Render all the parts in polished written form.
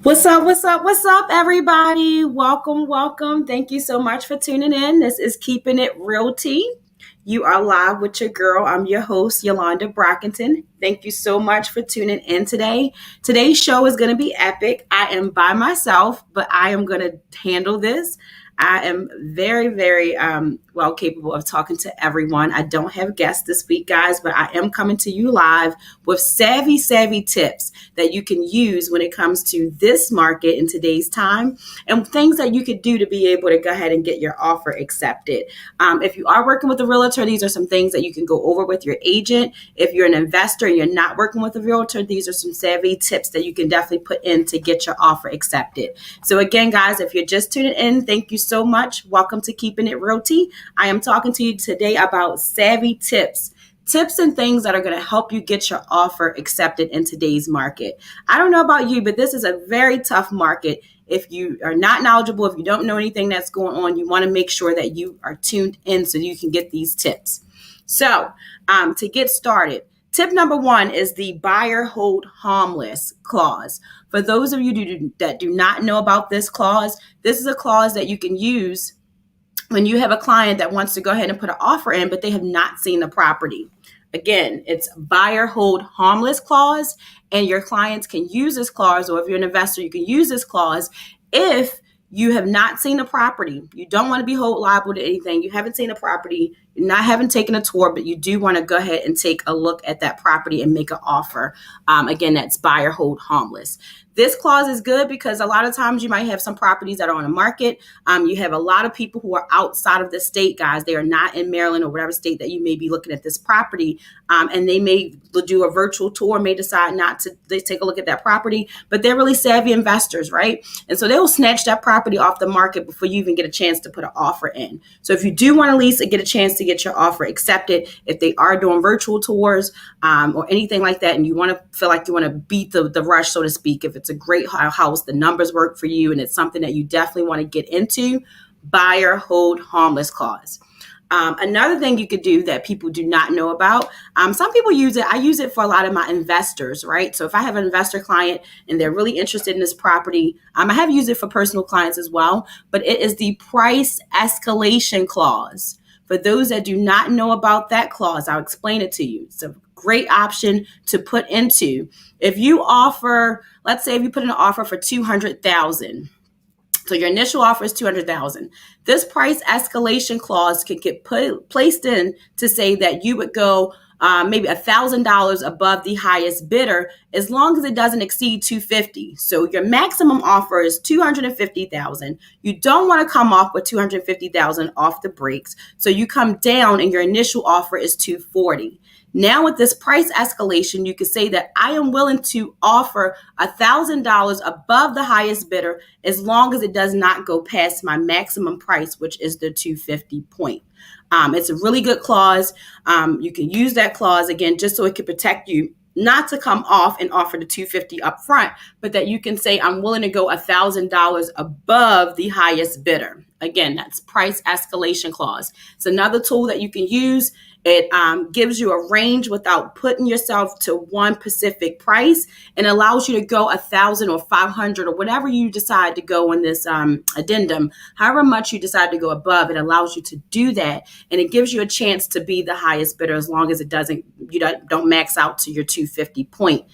What's up? What's up? What's up, everybody? Welcome, welcome. Thank you so much for tuning in. This is Keeping It Realty. You are live with your girl. I'm your host, Yolanda Brockington. Thank you so much for tuning in today. Today's show is going to be epic. I am by myself, but I am going to handle this. I am very, very well capable of talking to everyone. I don't have guests this week, guys, but I am coming to you live with savvy tips that you can use when it comes to this market in today's time and things that you could do to be able to go ahead and get your offer accepted. If you are working with a realtor, these are some things that you can go over with your agent. If you're an investor and you're not working with a realtor, these are some savvy tips that you can definitely put in to get your offer accepted. So again, guys, if you're just tuning in, thank you so much. Welcome to Keeping It Realty. I am talking to you today about savvy tips and things that are going to help you get your offer accepted in today's market. I don't know about you, but this is a very tough market. If you are not knowledgeable, if you don't know anything that's going on, you want to make sure that you are tuned in so you can get these tips. So to get started, tip number one is the buyer hold harmless clause. For those of you that do not know about this clause, this is a clause that you can use when you have a client that wants to go ahead and put an offer in, but they have not seen the property. Again, it's buyer hold harmless clause, and your clients can use this clause, or if you're an investor, you can use this clause if you have not seen a property. You don't want to be held liable to anything. You haven't seen a property, you haven't taken a tour, but you do want to go ahead and take a look at that property and make an offer. Again, that's buyer hold harmless. This clause is good because a lot of times you might have some properties that are on the market. You have a lot of people who are outside of the state, guys. They are not in Maryland or whatever state that you may be looking at this property. And they may do a virtual tour, may decide not to take a look at that property, but they're really savvy investors, right? And so they will snatch that property off the market before you even get a chance to put an offer in. So if you do want to lease and get a chance to get your offer accepted, if they are doing virtual tours or anything like that, and you want to feel like you want to beat the rush, so to speak, if it's a great house, the numbers work for you, and it's something that you definitely want to get into, buyer hold harmless clause. Another thing you could do that people do not know about, some people use it. I use it for a lot of my investors, right? So if I have an investor client and they're really interested in this property, I have used it for personal clients as well, but it is the price escalation clause. For those that do not know about that clause, I'll explain it to you. It's a great option to put into. If you offer, let's say if you put in an offer for $200,000, so your initial offer is $200,000. This price escalation clause can get placed in to say that you would go maybe $1,000 above the highest bidder, as long as it doesn't exceed $250,000. So your maximum offer is $250,000. You don't want to come off with $250,000 off the breaks, so you come down and your initial offer is $240,000. Now with this price escalation, you can say that I am willing to offer $1,000 above the highest bidder as long as it does not go past my maximum price, which is the $250,000 point. It's a really good clause. You can use that clause again just so it can protect you not to come off and offer the $250,000 up front, but that you can say I'm willing to go $1,000 above the highest bidder. Again, that's price escalation clause. It's another tool that you can use. It gives you a range without putting yourself to one specific price, and allows you to go 1,000 or 500 or whatever you decide to go in this addendum. However much you decide to go above, it allows you to do that, and it gives you a chance to be the highest bidder as long as you don't max out to your $250,000 point.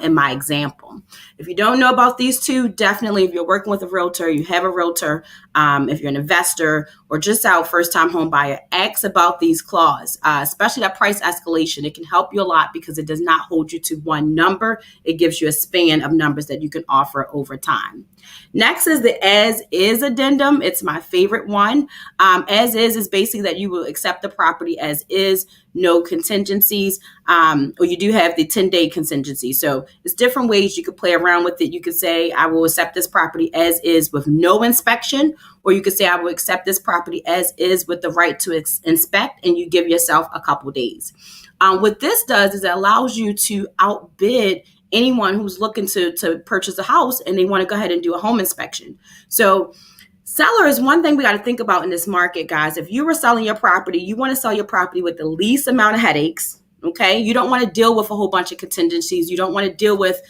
In my example, if you don't know about these two, definitely if you're working with a realtor, you have a realtor, if you're an investor or just out first-time home buyer, ask about these clauses, especially that price escalation. It can help you a lot because it does not hold you to one number. It gives you a span of numbers that you can offer over time. Next is the as is addendum. It's my favorite one. As is basically that you will accept the property as is, no contingencies, or you do have the 10-day contingency. So there's different ways you could play around with it. You could say, I will accept this property as is with no inspection, or you could say, I will accept this property as is with the right to inspect, and you give yourself a couple days. What this does is it allows you to outbid anyone who's looking to purchase a house and they want to go ahead and do a home inspection. So seller is one thing we got to think about in this market, guys. If you were selling your property, you want to sell your property with the least amount of headaches. Okay, you don't want to deal with a whole bunch of contingencies. You don't want to deal with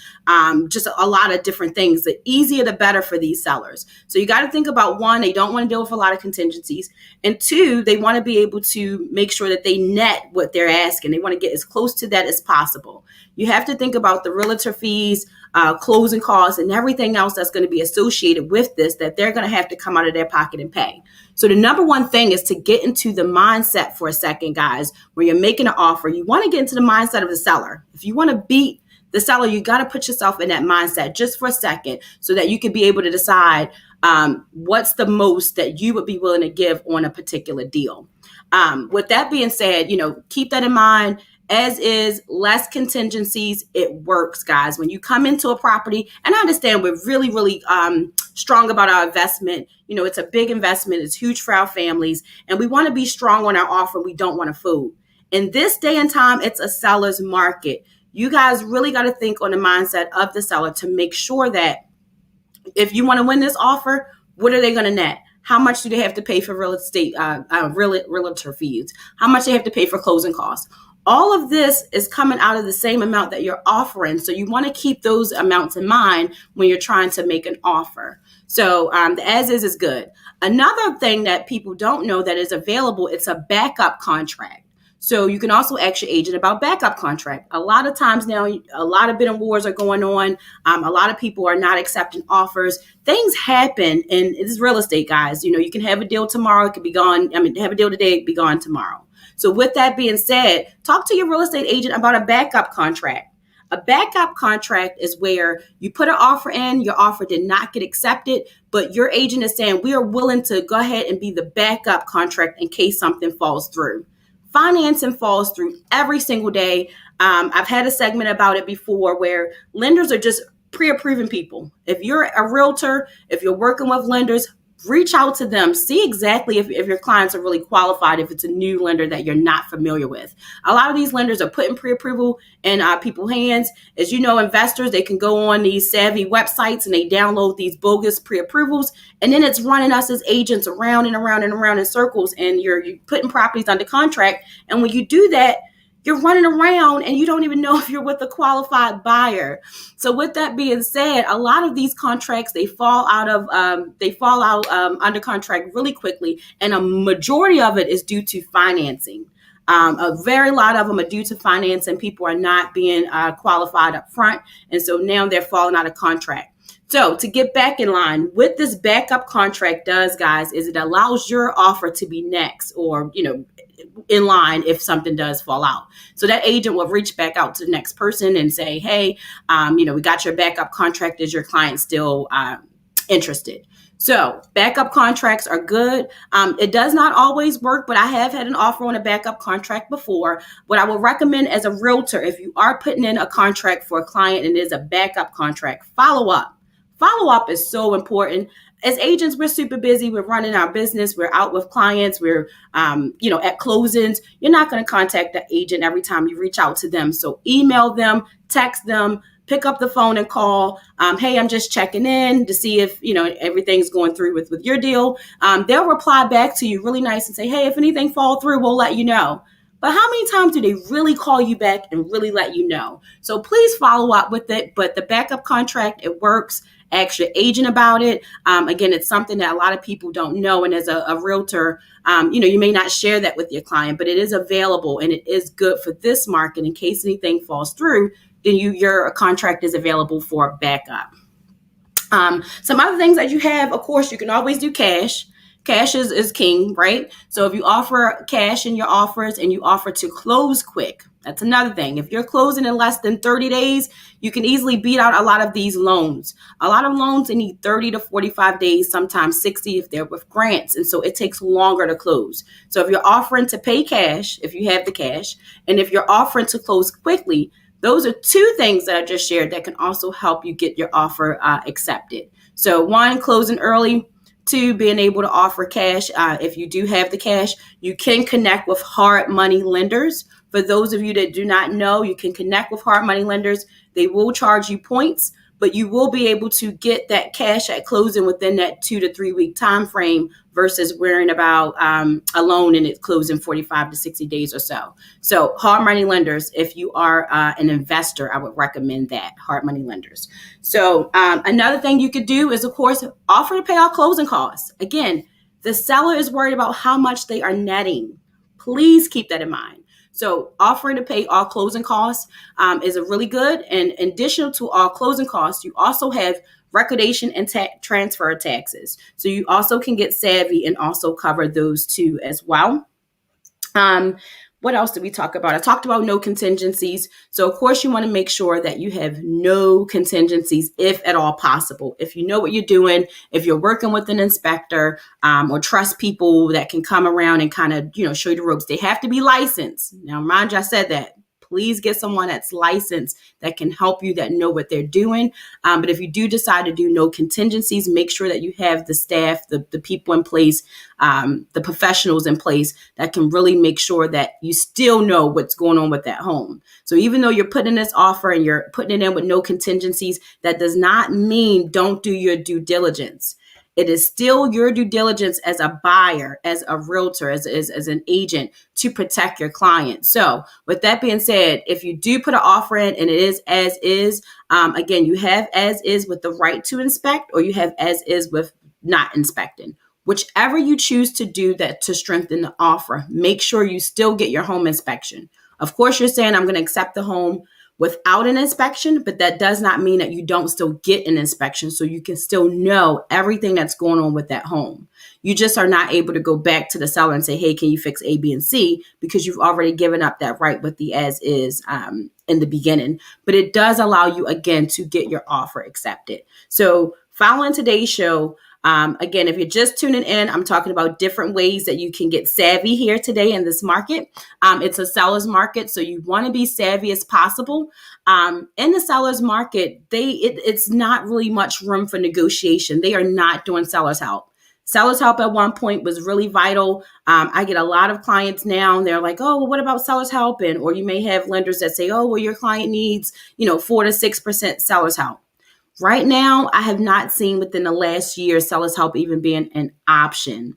just a lot of different things. The easier, the better for these sellers. So you got to think about, one, they don't want to deal with a lot of contingencies, and two, they want to be able to make sure that they net what they're asking. They want to get as close to that as possible. You have to think about the realtor fees, closing costs, and everything else that's going to be associated with this that they're going to have to come out of their pocket and pay. So the number one thing is to get into the mindset for a second, guys. When you're making an offer, you want to get into the mindset of the seller. If you want to beat the seller, you got to put yourself in that mindset just for a second so that you can be able to decide what's the most that you would be willing to give on a particular deal. With that being said, keep that in mind. As is, less contingencies, it works, guys. When you come into a property, and I understand we're really, really strong about our investment. It's a big investment. It's huge for our families. And we want to be strong on our offer. We don't want to fool. In this day and time, it's a seller's market. You guys really got to think on the mindset of the seller to make sure that if you want to win this offer, what are they going to net? How much do they have to pay for real estate, realtor fees? How much they have to pay for closing costs? All of this is coming out of the same amount that you're offering. So you want to keep those amounts in mind when you're trying to make an offer. So the as is good. Another thing that people don't know that is available, it's a backup contract. So you can also ask your agent about backup contract. A lot of times now, a lot of bidding wars are going on. A lot of people are not accepting offers. Things happen, and it's real estate, guys. You can have a deal tomorrow, it could be gone. Have a deal today, it could be gone tomorrow. So with that being said, talk to your real estate agent about a backup contract. A backup contract is where you put an offer in, your offer did not get accepted, but your agent is saying, we are willing to go ahead and be the backup contract in case something falls through. Financing falls through every single day. I've had a segment about it before where lenders are just pre-approving people. If you're a realtor, if you're working with lenders, reach out to them. See exactly if your clients are really qualified, if it's a new lender that you're not familiar with. A lot of these lenders are putting pre-approval in people's hands. As you know, investors, they can go on these savvy websites and they download these bogus pre-approvals. And then it's running us as agents around and around and around in circles. And you're putting properties under contract. And when you do that, you're running around and you don't even know if you're with a qualified buyer. So with that being said, a lot of these contracts, they fall out under contract really quickly. And a majority of it is due to financing. A very lot of them are due to financing. People are not being qualified up front. And so now they're falling out of contract. So to get back in line, what this backup contract does, guys, is it allows your offer to be next or, in line if something does fall out. So that agent will reach back out to the next person and say, hey, we got your backup contract. Is your client still interested? So backup contracts are good. It does not always work, but I have had an offer on a backup contract before. What I would recommend as a realtor, if you are putting in a contract for a client and it is a backup contract, follow up. Follow up is so important. As agents, we're super busy. We're running our business. We're out with clients. We're, at closings. You're not going to contact the agent every time you reach out to them. So email them, text them, pick up the phone and call. Hey, I'm just checking in to see if, everything's going through with your deal. They'll reply back to you really nice and say, hey, if anything fall through, we'll let you know. But how many times do they really call you back and really let you know? So please follow up with it. But the backup contract, it works. Ask your agent about it. Again, it's something that a lot of people don't know. And as a realtor, you may not share that with your client, but it is available and it is good for this market in case anything falls through. Then your contract is available for backup. Some other things that you have, of course, you can always do cash. Cash is king, right? So if you offer cash in your offers and you offer to close quick, that's another thing. If you're closing in less than 30 days, you can easily beat out a lot of these loans. A lot of loans, they need 30 to 45 days, sometimes 60 if they're with grants. And so it takes longer to close. So if you're offering to pay cash, if you have the cash, and if you're offering to close quickly, those are two things that I just shared that can also help you get your offer accepted. So one, closing early. Two, being able to offer cash. If you do have the cash, you can connect with hard money lenders. For those of you that do not know, you can connect with hard money lenders. They will charge you points, but you will be able to get that cash at closing within that 2 to 3 week time frame versus worrying about a loan and it closing 45 to 60 days or so. So hard money lenders, if you are an investor, I would recommend that, hard money lenders. So another thing you could do is, of course, offer to pay all closing costs. Again, the seller is worried about how much they are netting. Please keep that in mind. So offering to pay all closing costs is a really good. And additional to all closing costs, you also have recordation and transfer taxes. So you also can get savvy and also cover those two as well. What else did we talk about? I talked about no contingencies. So of course you want to make sure that you have no contingencies if at all possible. If you know what you're doing, if you're working with an inspector or trust people that can come around and kind of, show you the ropes, they have to be licensed. Now, mind you, I said that. Please get someone that's licensed that can help you, that know what they're doing. But if you do decide to do no contingencies, make sure that you have the staff, the people in place, the professionals in place that can really make sure that you still know what's going on with that home. So even though you're putting this offer and you're putting it in with no contingencies, that does not mean don't do your due diligence. It is still your due diligence as a buyer, as a realtor, as an agent to protect your client. So with that being said, if you do put an offer in and it is as is, again, you have as is with the right to inspect, or you have as is with not inspecting. Whichever you choose to do that to strengthen the offer, make sure you still get your home inspection. Of course, you're saying I'm going to accept the home without an inspection, but that does not mean that you don't still get an inspection, so you can still know everything that's going on with that home. You just are not able to go back to the seller and say, hey, can you fix A, B, and C? Because you've already given up that right with the as is in the beginning. But it does allow you, again, to get your offer accepted. So following today's show, again, if you're just tuning in, I'm talking about different ways that you can get savvy here today in this market. It's a seller's market, so you want to be savvy as possible. In the seller's market, it's not really much room for negotiation. They are not doing seller's help. Seller's help at one point was really vital. I get a lot of clients now, and they're like, oh, well, what about seller's help? Or you may have lenders that say, oh, well, your client needs, 4 to 6% seller's help. Right now, I have not seen within the last year seller's help even being an option.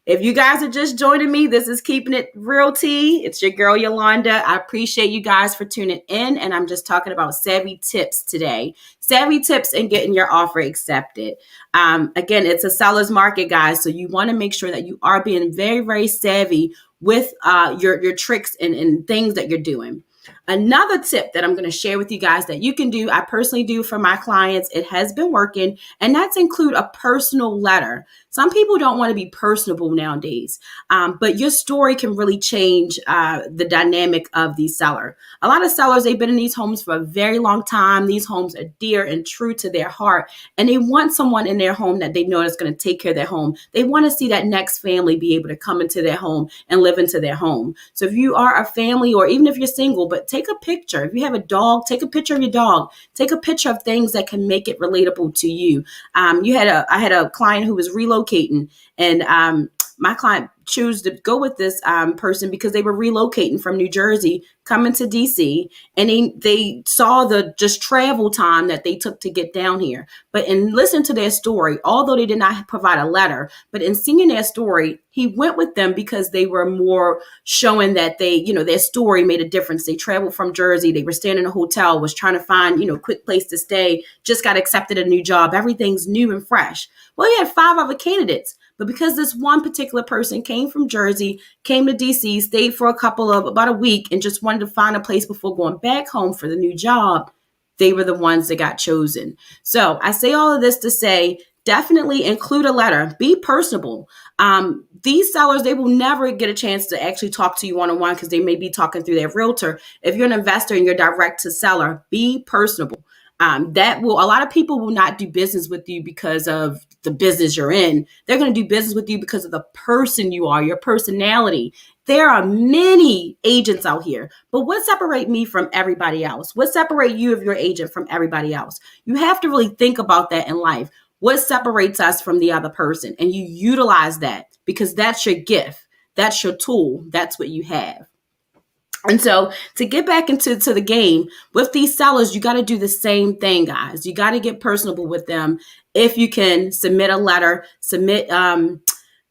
If you guys are just joining me, this is Keeping It Real Tea. It's your girl, Yolanda. I appreciate you guys for tuning in, and I'm just talking about savvy tips today. Savvy tips in getting your offer accepted. Again, it's a seller's market, guys, so you want to make sure that you are being very, very savvy with your tricks and things that you're doing. Another tip that I'm going to share with you guys that you can do, I personally do for my clients, it has been working, and that's include a personal letter. Some people don't want to be personable nowadays, but your story can really change the dynamic of the seller. A lot of sellers, they've been in these homes for a very long time. These homes are dear and true to their heart, and they want someone in their home that they know is going to take care of their home. They want to see that next family be able to come into their home and live into their home. So if you are a family, or even if you're single, but take a picture. If you have a dog, take a picture of your dog. Take a picture of things that can make it relatable to you. I had a client who was relocating, and my client chose to go with this person because they were relocating from New Jersey, coming to DC, and they saw the just travel time that they took to get down here. But in listening to their story, although they did not provide a letter, but in seeing their story, he went with them because they were more showing that their story made a difference. They traveled from Jersey. They were staying in a hotel, was trying to find, a quick place to stay, just got accepted a new job. Everything's new and fresh. Well, he had 5 other candidates. But because this one particular person came from Jersey, came to DC, stayed for about a week, and just wanted to find a place before going back home for the new job, they were the ones that got chosen. So I say all of this to say, definitely include a letter. Be personable. These sellers, they will never get a chance to actually talk to you one-on-one because they may be talking through their realtor. If you're an investor and you're direct to seller, be personable. A lot of people will not do business with you because of the business you're in. They're going to do business with you because of the person you are, your personality. There are many agents out here, but what separates me from everybody else? What separates you of your agent from everybody else? You have to really think about that in life. What separates us from the other person? And you utilize that because that's your gift. That's your tool. That's what you have. And so to get back into the game with these sellers, you got to do the same thing, guys. You got to get personable with them. If you can submit a letter, submit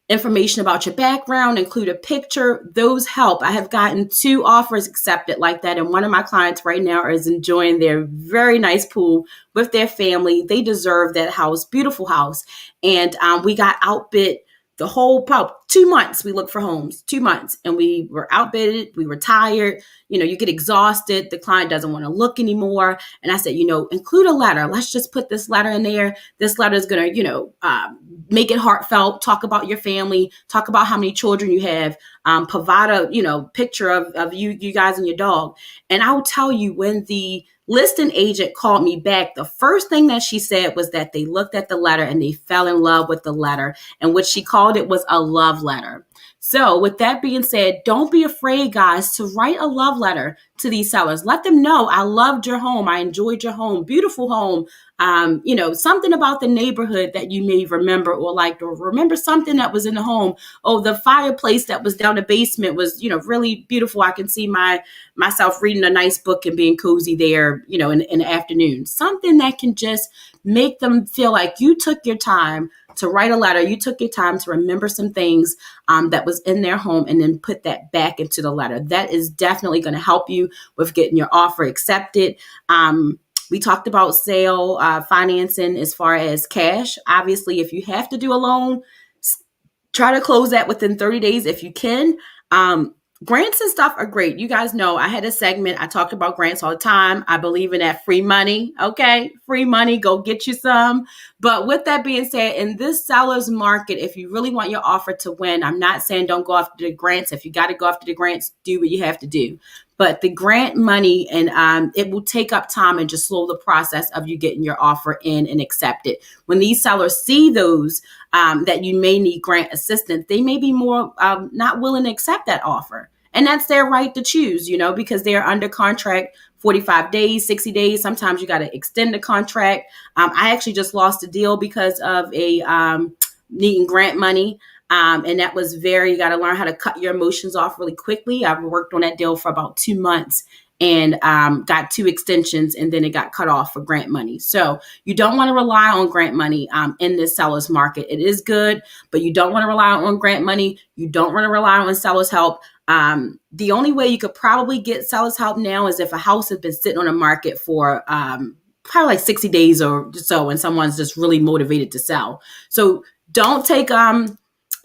information about your background, include a picture, those help. I have gotten 2 offers accepted like that. And one of my clients right now is enjoying their very nice pool with their family. They deserve that house, beautiful house. And we got outbid the whole 2 months. We looked for homes, 2 months, and we were outbidded. We were tired. You get exhausted. The client doesn't want to look anymore. And I said, include a letter. Let's just put this letter in there. This letter is going to, make it heartfelt. Talk about your family. Talk about how many children you have. Provide a, picture of you guys and your dog. And I will tell you, when the listing agent called me back, the first thing that she said was that they looked at the letter and they fell in love with the letter. And what she called it was a love letter. So with that being said, don't be afraid, guys, to write a love letter to these sellers. Let them know, I loved your home. I enjoyed your home. Beautiful home. Something about the neighborhood that you may remember or liked, or remember something that was in the home. Oh, the fireplace that was down the basement was, really beautiful. I can see myself reading a nice book and being cozy there, in the afternoon. Something that can just make them feel like you took your time to write a letter. You took your time to remember some things that was in their home, and then put that back into the letter. That is definitely going to help you with getting your offer accepted. We talked about sale financing as far as cash. Obviously, if you have to do a loan, try to close that within 30 days if you can. Grants and stuff are great. You guys know I had a segment. I talked about grants all the time. I believe in that free money. Okay. Free money. Go get you some. But with that being said, in this seller's market, if you really want your offer to win, I'm not saying don't go after the grants. If you got to go after the grants, do what you have to do. But the grant money, and it will take up time and just slow the process of you getting your offer in and accepted. When these sellers see those that you may need grant assistance, they may be more not willing to accept that offer. And that's their right to choose, because they're under contract 45 days, 60 days. Sometimes you got to extend the contract. I actually just lost a deal because of a needing grant money. And that was you got to learn how to cut your emotions off really quickly. I've worked on that deal for about 2 months and got 2 extensions, and then it got cut off for grant money. So you don't want to rely on grant money in this seller's market. It is good, but you don't want to rely on grant money. You don't want to rely on seller's help. The only way you could probably get seller's help now is if a house has been sitting on the market for probably like 60 days or so, and someone's just really motivated to sell. So don't take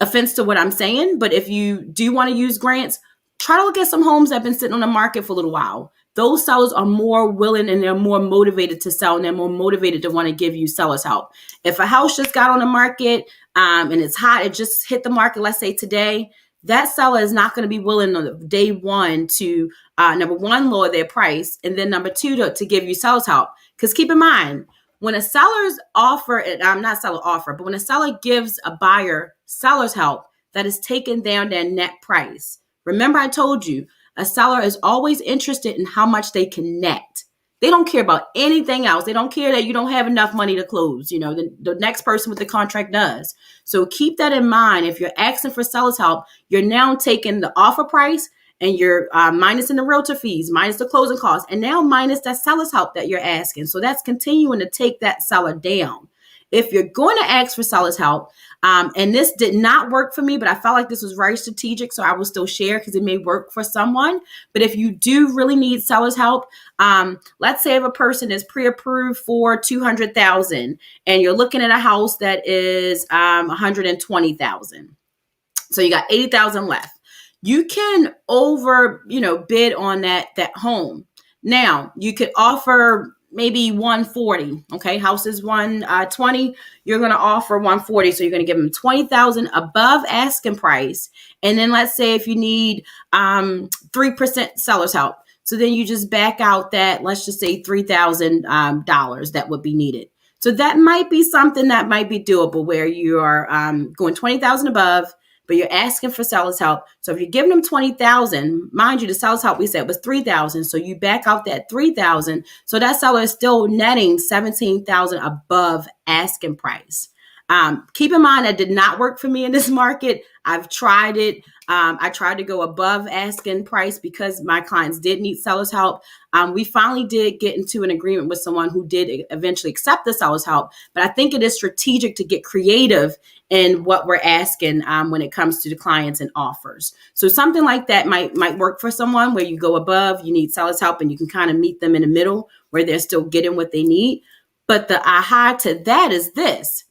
offense to what I'm saying, but if you do want to use grants, try to look at some homes that have been sitting on the market for a little while. Those sellers are more willing and they're more motivated to sell, and they're more motivated to want to give you seller's help. If a house just got on the market and it's hot, it just hit the market, let's say today, that seller is not going to be willing on day one to, number one, lower their price, and then number two, to give you seller's help. Because keep in mind, when a seller's offer, not seller offer, but when a seller gives a buyer seller's help, that is taking down their net price. Remember, I told you, a seller is always interested in how much they can net. They don't care about anything else. They don't care that you don't have enough money to close. The next person with the contract does. So keep that in mind. If you're asking for seller's help, you're now taking the offer price and you're minusing the realtor fees, minus the closing costs, and now minus that seller's help that you're asking. So that's continuing to take that seller down. If you're going to ask for seller's help, and this did not work for me, but I felt like this was very strategic, so I will still share because it may work for someone. But if you do really need seller's help, let's say if a person is pre-approved for $200,000 and you're looking at a house that is $120,000, so you got $80,000 left. You can bid on that home. Now you could offer maybe 140. Okay, house is 120. You're going to offer 140, so you're going to give them 20,000 above asking price. And then let's say if you need 3% seller's help, so then you just back out that, let's just say $3,000 that would be needed. So that might be something that might be doable, where you are going 20,000 above, but you're asking for seller's help. So if you're giving them 20,000, mind you, the seller's help we said was 3,000. So you back out that 3,000. So that seller is still netting 17,000 above asking price. Keep in mind that did not work for me in this market. I've tried it. I tried to go above asking price because my clients did need seller's help. We finally did get into an agreement with someone who did eventually accept the seller's help. But I think it is strategic to get creative in what we're asking when it comes to the clients and offers. So something like that might work for someone where you go above, you need seller's help, and you can kind of meet them in the middle where they're still getting what they need. But the aha to that is this.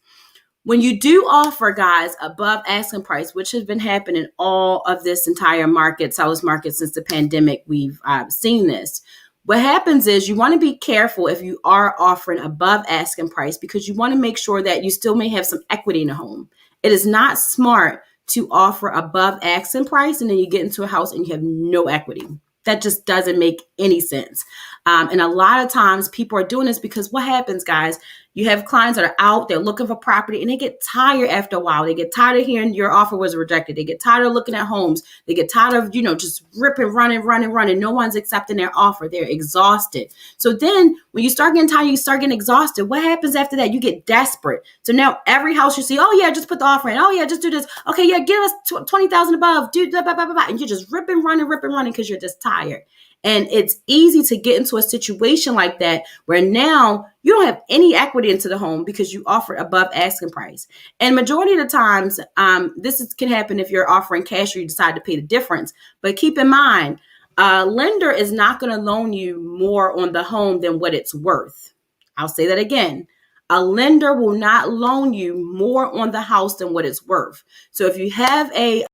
When you do offer, guys, above asking price, which has been happening all of this entire market, seller's market, since the pandemic, we've seen this. What happens is you want to be careful if you are offering above asking price, because you want to make sure that you still may have some equity in the home. It is not smart to offer above asking price and then you get into a house and you have no equity. That just doesn't make any sense. And a lot of times people are doing this because what happens, guys, you have clients that are out, they're looking for property, and they get tired after a while. They get tired of hearing your offer was rejected. They get tired of looking at homes. They get tired of, just ripping, running. No one's accepting their offer. They're exhausted. So then when you start getting tired, you start getting exhausted. What happens after that? You get desperate. So now every house you see, oh yeah, just put the offer in. Oh yeah, just do this. Okay, yeah, give us 20,000 above. Do blah, blah, blah, blah. And you're just ripping, running because you're just tired. And it's easy to get into a situation like that where now you don't have any equity into the home because you offer above asking price. And majority of the times, can happen if you're offering cash or you decide to pay the difference. But keep in mind, a lender is not going to loan you more on the home than what it's worth. I'll say that again. A lender will not loan you more on the house than what it's worth. So if you have a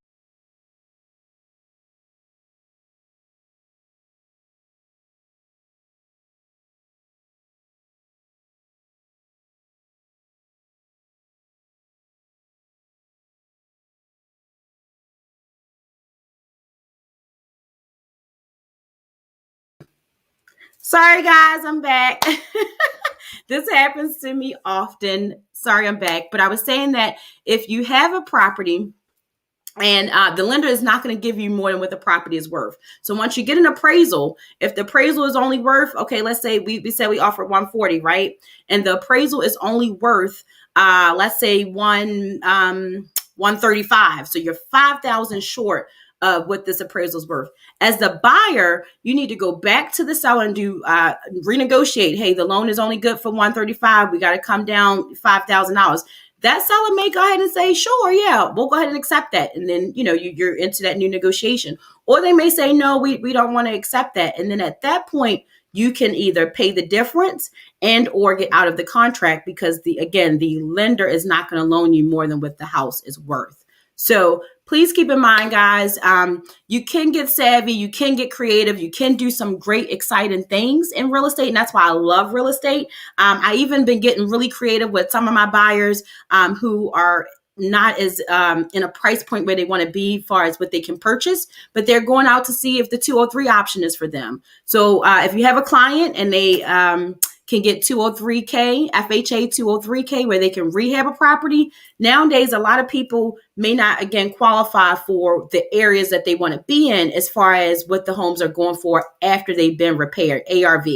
Sorry, guys, I'm back. This happens to me often. Sorry, I'm back. But I was saying that if you have a property and the lender is not going to give you more than what the property is worth. So once you get an appraisal, if the appraisal is only worth, okay, let's say we said we offer 140, right? And the appraisal is only worth, let's say 135. So you're 5,000 short of what this appraisal is worth. As the buyer, you need to go back to the seller and do renegotiate. Hey, the loan is only good for 135. We got to come down $5,000. That seller may go ahead and say, sure, yeah, we'll go ahead and accept that. And then, you're into that new negotiation. Or they may say, no, we don't want to accept that. And then at that point, you can either pay the difference and or get out of the contract because the lender is not going to loan you more than what the house is worth. So please keep in mind, guys, you can get savvy, you can get creative, you can do some great, exciting things in real estate. And that's why I love real estate. I even been getting really creative with some of my buyers who are not as in a price point where they want to be as far as what they can purchase, but they're going out to see if the 203 option is for them. So if you have a client and they can get 203K, FHA 203K, where they can rehab a property. Nowadays, a lot of people may not, again, qualify for the areas that they want to be in as far as what the homes are going for after they've been repaired, ARV.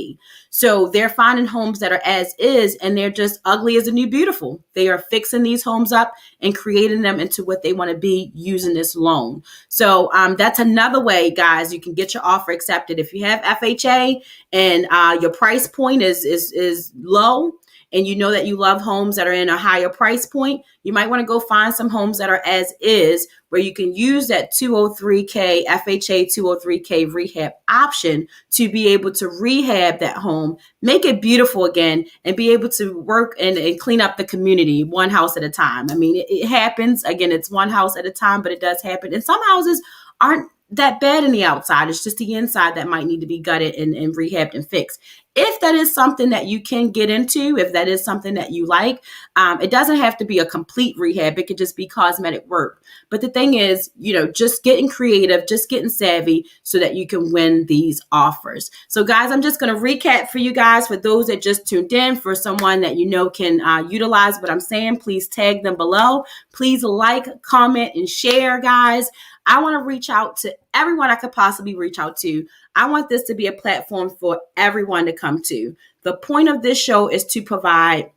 So they're finding homes that are as is, and they're just ugly as the new beautiful. They are fixing these homes up and creating them into what they want to be using this loan. So that's another way, guys, you can get your offer accepted. If you have FHA and your price point is low, and you know that you love homes that are in a higher price point, you might want to go find some homes that are as is, where you can use that 203K, FHA 203K rehab option to be able to rehab that home, make it beautiful again, and be able to work and clean up the community one house at a time. I mean, it happens. Again, it's one house at a time, but it does happen. And some houses aren't that bad in the outside. It's just the inside that might need to be gutted and rehabbed and fixed. If that is something that you can get into, if that is something that you like, it doesn't have to be a complete rehab. It could just be cosmetic work. But the thing is, just getting creative, just getting savvy so that you can win these offers. So guys, I'm just going to recap for you guys, for those that just tuned in, for someone that can utilize what I'm saying, please tag them below. Please like, comment, and share, guys. I want to reach out to everyone I could possibly reach out to. I want this to be a platform for everyone to come to. The point of this show is to provide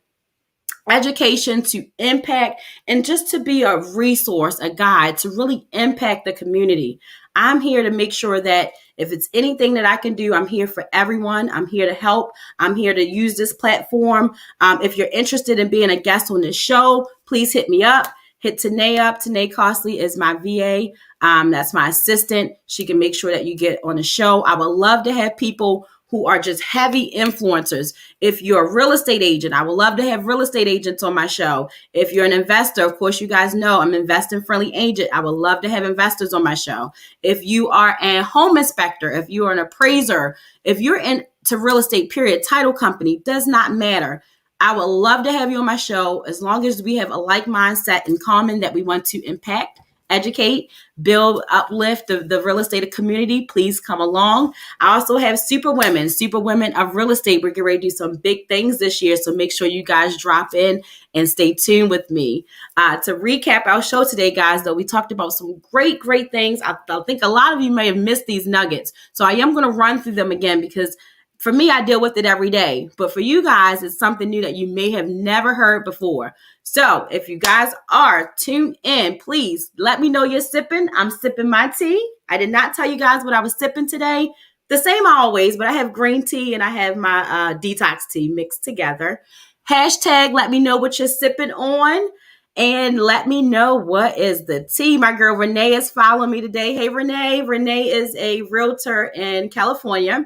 education, to impact, and just to be a resource, a guide to really impact the community. I'm here to make sure that if it's anything that I can do, I'm here for everyone. I'm here to help. I'm here to use this platform. If you're interested in being a guest on this show, please hit me up. Hit Tanae up. Tanae Costley is my VA. That's my assistant. She can make sure that you get on the show. I would love to have people who are just heavy influencers. If you're a real estate agent, I would love to have real estate agents on my show. If you're an investor, of course, you guys know I'm an investing friendly agent. I would love to have investors on my show. If you are a home inspector, if you are an appraiser, if you're into real estate, period, title company, does not matter. I would love to have you on my show as long as we have a like mindset in common that we want to impact, educate, build, uplift the real estate community. Please come along. I also have Super Women of Real Estate. We're getting ready to do some big things this year, so make sure you guys drop in and stay tuned with me. To recap our show today, guys, though, we talked about some great things. I think a lot of you may have missed these nuggets, so I am going to run through them again because for me, I deal with it every day. But for you guys, it's something new that you may have never heard before. So if you guys are tuned in, please let me know you're sipping. I'm sipping my tea. I did not tell you guys what I was sipping today. The same always, but I have green tea and I have my detox tea mixed together. Hashtag let me know what you're sipping on. And let me know what is the tea. My girl Renee is following me today. Hey, Renee. Renee is a realtor in California.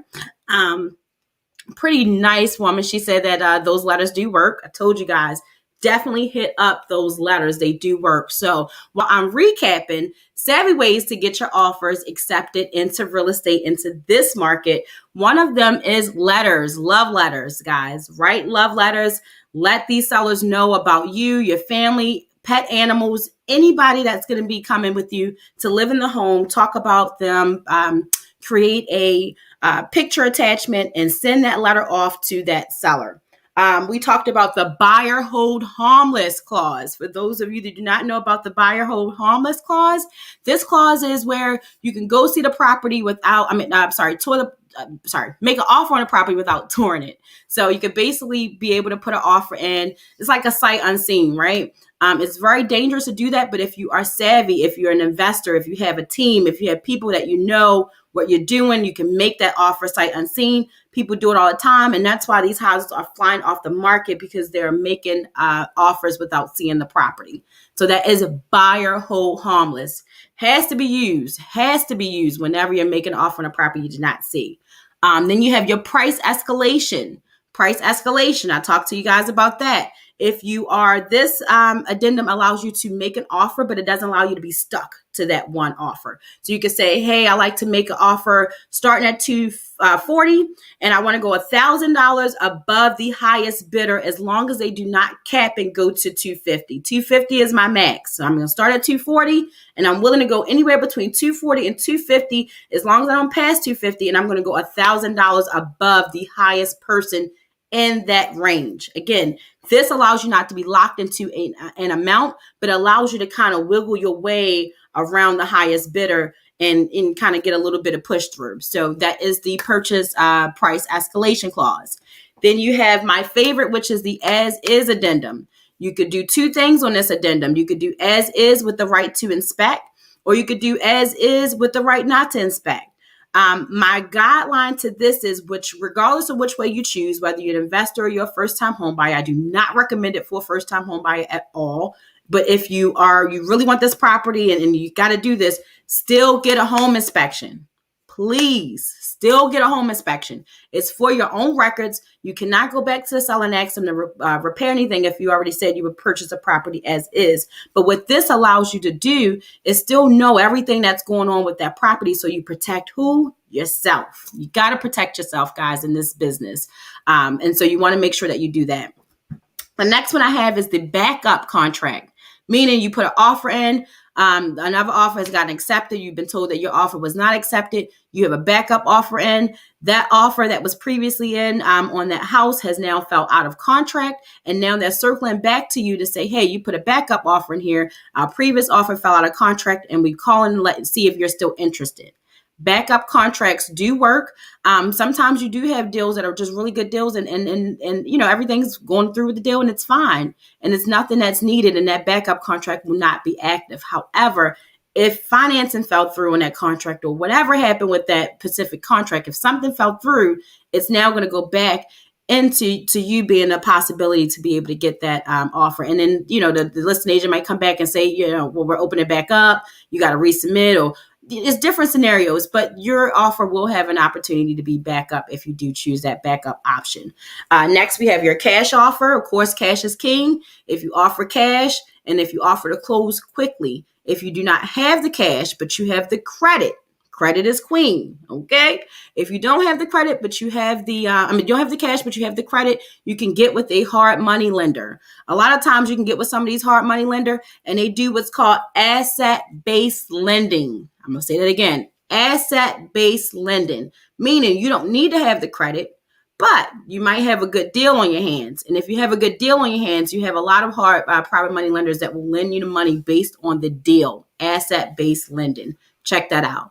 Pretty nice woman. She said that those letters do work. I told you guys, definitely hit up those letters. They do work. So while I'm recapping savvy ways to get your offers accepted into real estate, into this market, one of them is letters, love letters, guys. Write love letters. Let these sellers know about you, your family, pet animals, anybody that's going to be coming with you to live in the home. Talk about them. Create a picture attachment and send that letter off to that seller. We talked about the buyer hold harmless clause. For those of you that do not know about the buyer hold harmless clause, this clause is where you can go see the property without, make an offer on a property without touring it. So you could basically be able to put an offer in. It's like a sight unseen, right? It's very dangerous to do that. But if you are savvy, if you're an investor, if you have a team, if you have people that you know what you're doing, you can make that offer sight unseen. People do it all the time. And that's why these houses are flying off the market, because they're making offers without seeing the property. So that is a buyer hold harmless. Has to be used whenever you're making an offer on a property you did not see. Then you have your price escalation. I talked to you guys about that. If you are, this addendum allows you to make an offer, but it doesn't allow you to be stuck to that one offer. So you can say, hey, I like to make an offer starting at $240, and I want to go $1,000 above the highest bidder, as long as they do not cap and go to $250. $250 is my max. So I'm going to start at $240, and I'm willing to go anywhere between $240 and $250, as long as I don't pass $250, and I'm going to go $1,000 above the highest person in that range. Again, this allows you not to be locked into an amount, but allows you to kind of wiggle your way around the highest bidder and kind of get a little bit of push through. So that is the purchase price escalation clause. Then you have my favorite, which is the as is addendum. You could do two things on this addendum. You could do as is with the right to inspect, or you could do as is with the right not to inspect. My guideline to this is, which regardless of which way you choose, whether you're an investor or you're a first-time home buyer, I do not recommend it for a first-time home buyer at all. But if you really want this property and you got to do this, still get a home inspection. Please still get a home inspection. It's for your own records. You cannot go back to the seller and ask them to repair anything if you already said you would purchase a property as is. But what this allows you to do is still know everything that's going on with that property, so you protect who? Yourself. You got to protect yourself, guys, in this business. And so you want to make sure that you do that. The next one I have is the backup contract, meaning you put an offer in. Another offer has gotten accepted. You've been told that your offer was not accepted. You have a backup offer in. That offer that was previously in on that house has now fell out of contract. And now they're circling back to you to say, hey, you put a backup offer in here. Our previous offer fell out of contract, and we call and see if you're still interested. Backup contracts do work. Sometimes you do have deals that are just really good deals, and everything's going through with the deal and it's fine, and it's nothing that's needed, and that backup contract will not be active. However, if financing fell through on that contract or whatever happened with that specific contract, if something fell through, it's now going to go back into you being a possibility to be able to get that offer. And then, the listing agent might come back and say, well, we're opening it back up. You got to resubmit, or it's different scenarios, but your offer will have an opportunity to be back up if you do choose that backup option. Next, we have your cash offer. Of course, cash is king. If you offer cash and if you offer to close quickly, if you do not have the cash, but you have the credit is queen. Okay. If you don't have the credit, but you have you don't have the cash, but you have the credit, you can get with a hard money lender. A lot of times you can get with some of these hard money lender, and they do what's called asset-based lending. I'm going to say that again. Asset-based lending, meaning you don't need to have the credit, but you might have a good deal on your hands. And if you have a good deal on your hands, you have a lot of hard private money lenders that will lend you the money based on the deal. Asset-based lending. Check that out.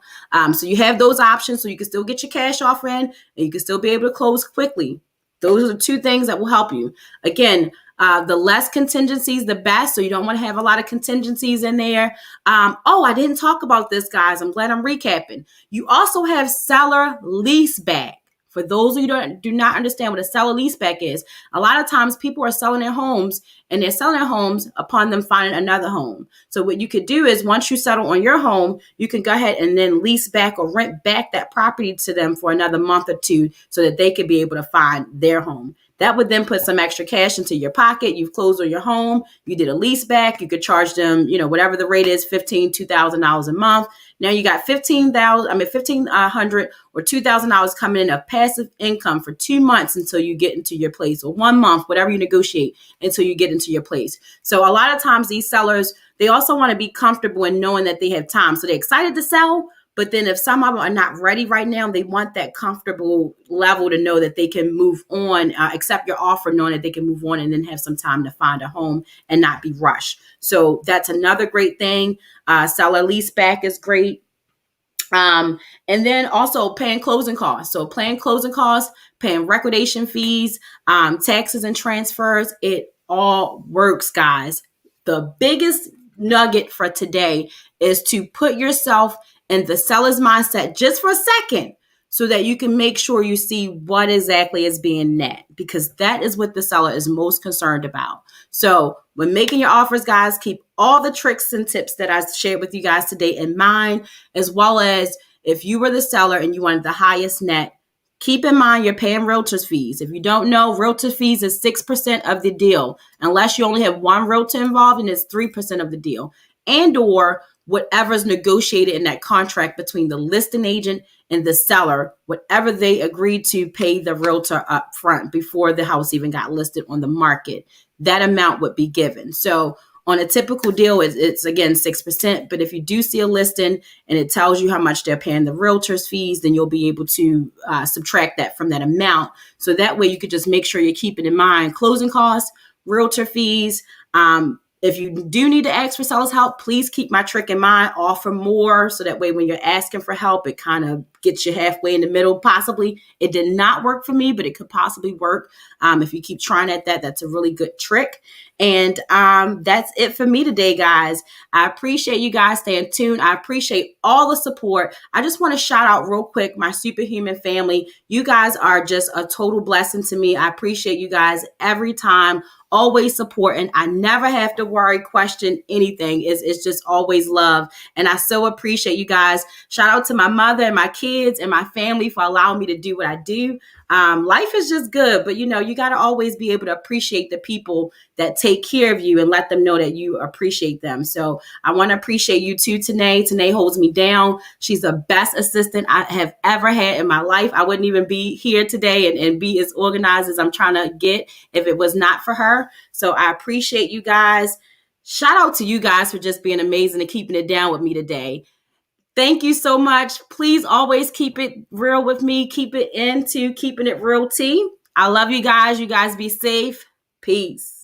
So you have those options, so you can still get your cash offer in, and you can still be able to close quickly. Those are the two things that will help you. Again, the less contingencies, the best. So you don't want to have a lot of contingencies in there. I didn't talk about this, guys. I'm glad I'm recapping. You also have seller leaseback. For those of you who do not understand what a seller leaseback is, a lot of times people are selling their homes, and they're selling their homes upon them finding another home. So what you could do is, once you settle on your home, you can go ahead and then lease back or rent back that property to them for another month or two so that they could be able to find their home. That would then put some extra cash into your pocket. You've closed on your home. You did a lease back. You could charge them, whatever the rate is, $1,500, $2,000 a month. Now you got $1,500 or $2,000 coming in of passive income for 2 months until you get into your place, or 1 month, whatever you negotiate, until you get into your place. So a lot of times these sellers, they also want to be comfortable in knowing that they have time. So they're excited to sell, but then if some of them are not ready right now, they want that comfortable level to know that they can move on, accept your offer, knowing that they can move on and then have some time to find a home and not be rushed. So that's another great thing. Seller lease back is great. And then also paying closing costs. So paying closing costs, paying recordation fees, taxes and transfers, it all works, guys. The biggest nugget for today is to put yourself in the seller's mindset just for a second, so that you can make sure you see what exactly is being net, because that is what the seller is most concerned about. So when making your offers, guys, keep all the tricks and tips that I shared with you guys today in mind, as well as if you were the seller and you wanted the highest net, keep in mind you're paying realtor's fees. If you don't know, realtor fees is 6% of the deal, unless you only have one realtor involved, and it's 3% of the deal, and or whatever's negotiated in that contract between the listing agent and the seller, whatever they agreed to pay the realtor up front before the house even got listed on the market, that amount would be given. So on a typical deal, it's again 6%. But if you do see a listing and it tells you how much they're paying the realtor's fees, then you'll be able to subtract that from that amount. So that way you could just make sure you're keeping in mind closing costs, realtor fees. If you do need to ask for seller's help, please keep my trick in mind. Offer more, so that way when you're asking for help, it kind of gets you halfway in the middle, possibly. It did not work for me, but it could possibly work. If you keep trying at that, that's a really good trick. And that's it for me today, guys. I appreciate you guys staying tuned. I appreciate all the support. I just want to shout out real quick my Superhuman family. You guys are just a total blessing to me. I appreciate you guys every time. Always support, and I never have to worry, question anything. It's just always love. And I so appreciate you guys. Shout out to my mother and my kids and my family for allowing me to do what I do. Life is just good, but you got to always be able to appreciate the people that take care of you and let them know that you appreciate them. So I want to appreciate you too, Tanae. Tanae holds me down. She's the best assistant I have ever had in my life. I wouldn't even be here today and be as organized as I'm trying to get if it was not for her. So I appreciate you guys. Shout out to you guys for just being amazing and keeping it down with me today. Thank you so much. Please always keep it real with me. Keep it into Keeping It Real Tea. I love you guys. You guys be safe. Peace.